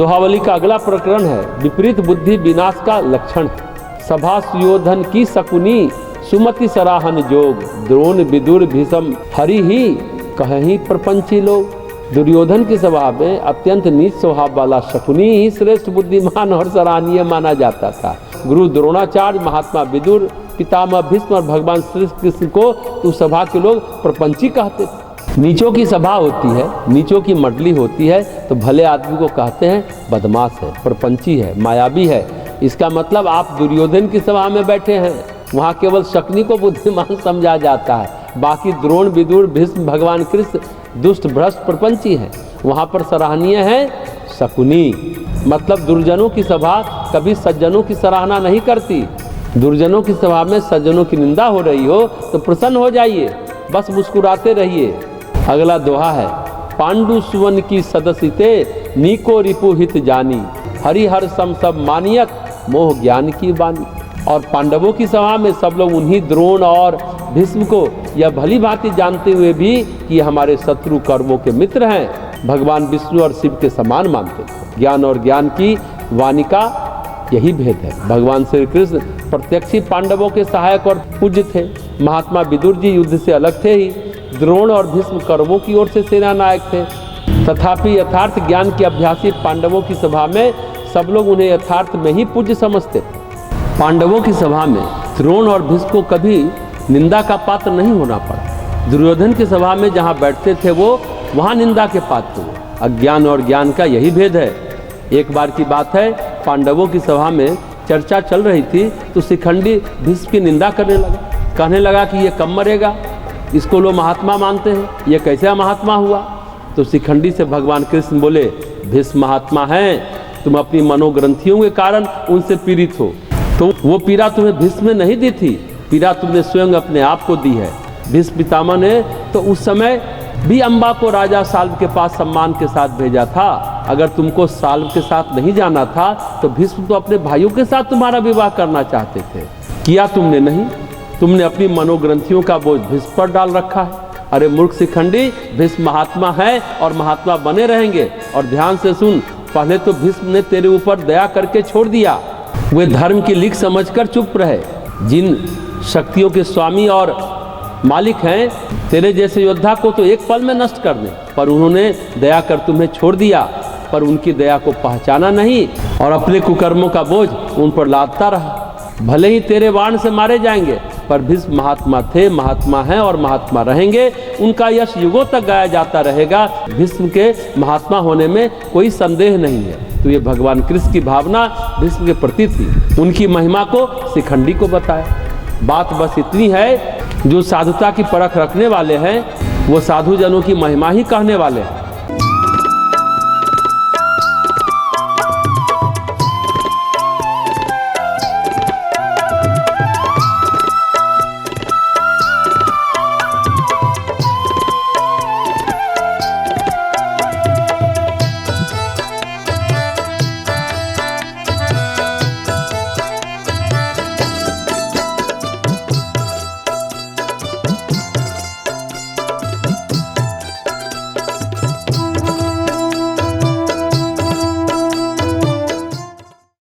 दोहावली का अगला प्रकरण है विपरीत बुद्धि विनाश का लक्षण। सभा सुयोधन की शकुनी सुमति सराहन जोग, द्रोण विदुर भीषम हरि ही कहीं प्रपंची लोग। दुर्योधन की सभा में अत्यंत नीच स्वभाव वाला शकुनी ही श्रेष्ठ बुद्धिमान और सराहनीय माना जाता था। गुरु द्रोणाचार्य, महात्मा विदुर, पितामह भीष्म और भगवान श्री कृष्ण को उस सभा के लोग प्रपंची कहते थे। नीचों की सभा होती है, नीचों की मंडली होती है तो भले आदमी को कहते हैं बदमाश है, प्रपंची है, मायावी है। इसका मतलब आप दुर्योधन की सभा में बैठे हैं, वहाँ केवल शकुनी को बुद्धिमान समझा जाता है, बाकी द्रोण विदुर भीष्म भगवान कृष्ण दुष्ट भ्रष्ट प्रपंची हैं। वहाँ पर सराहनीय है शकुनी। मतलब दुर्जनों की सभा कभी सज्जनों की सराहना नहीं करती। दुर्जनों की सभा में सज्जनों की निंदा हो रही हो तो प्रसन्न हो जाइए, बस मुस्कुराते रहिए। अगला दोहा है पांडु सुवन की सदसिते नीको रिपु हित जानी, हरिहर सम सब मानियत मोह ज्ञान की बानी। और पांडवों की सभा में सब लोग उन्हीं द्रोण और भीष्म को यह भली भांति जानते हुए भी कि हमारे शत्रु कर्मों के मित्र हैं, भगवान विष्णु और शिव के समान मानते थे। ज्ञान और ज्ञान की वाणी का यही भेद है। भगवान श्री कृष्ण प्रत्यक्ष ही पांडवों के सहायक और पूज्य थे। महात्मा विदुर जी युद्ध से अलग थे ही। द्रोण और भीष्म कर्मों की ओर से सेना नायक थे। तथापि यथार्थ ज्ञान के अभ्यासी पांडवों की सभा में सब लोग उन्हें यथार्थ में ही पूज्य समझते थे। पांडवों की सभा में द्रोण और भीष्म को कभी निंदा का पात्र नहीं होना पड़ा। दुर्योधन की सभा में जहाँ बैठते थे वो वहाँ निंदा के पात्र हुए। अज्ञान और ज्ञान का यही भेद है। एक बार की बात है, पांडवों की सभा में चर्चा चल रही थी तो शिखंडी भीष्म की निंदा करने लगा, कहने लगा कि ये कब मरेगा, इसको लोग महात्मा मानते हैं, ये कैसे महात्मा हुआ। तो शिखंडी से भगवान कृष्ण बोले भीष्म महात्मा हैं, तुम अपनी मनोग्रंथियों के कारण उनसे पीड़ित हो। तो वो पीड़ा तुम्हें भीष्म ने नहीं दी थी, पीड़ा तुमने स्वयं अपने आप को दी है। भीष्म पितामह ने तो उस समय भी अम्बा को राजा साल्व के पास सम्मान के साथ भेजा था। अगर तुमको साल्व के साथ नहीं जाना था तो भीष्म तो अपने भाइयों के साथ तुम्हारा विवाह करना चाहते थे, किया तुमने नहीं। तुमने अपनी मनोग्रंथियों का बोझ भीष्म पर डाल रखा है। अरे मूर्ख शिखंडी, भीष्म महात्मा है और महात्मा बने रहेंगे। और ध्यान से सुन, पहले तो भीष्म ने तेरे ऊपर दया करके छोड़ दिया, वे धर्म की लीक समझकर चुप रहे। जिन शक्तियों के स्वामी और मालिक हैं, तेरे जैसे योद्धा को तो एक पल में नष्ट कर दें, पर उन्होंने दया कर तुम्हें छोड़ दिया। पर उनकी दया को पहचाना नहीं और अपने कुकर्मों का बोझ उन पर लादता रहा। भले ही तेरे बाण से मारे जाएंगे, पर भीष्म महात्मा थे, महात्मा हैं और महात्मा रहेंगे। उनका यश युगों तक गाया जाता रहेगा। भीष्म के महात्मा होने में कोई संदेह नहीं है। तो ये भगवान कृष्ण की भावना भीष्म के प्रति थी। उनकी महिमा को शिखंडी को बताया। बात बस इतनी है, जो साधुता की परख रखने वाले हैं वो साधु जनों की महिमा ही कहने वाले हैं।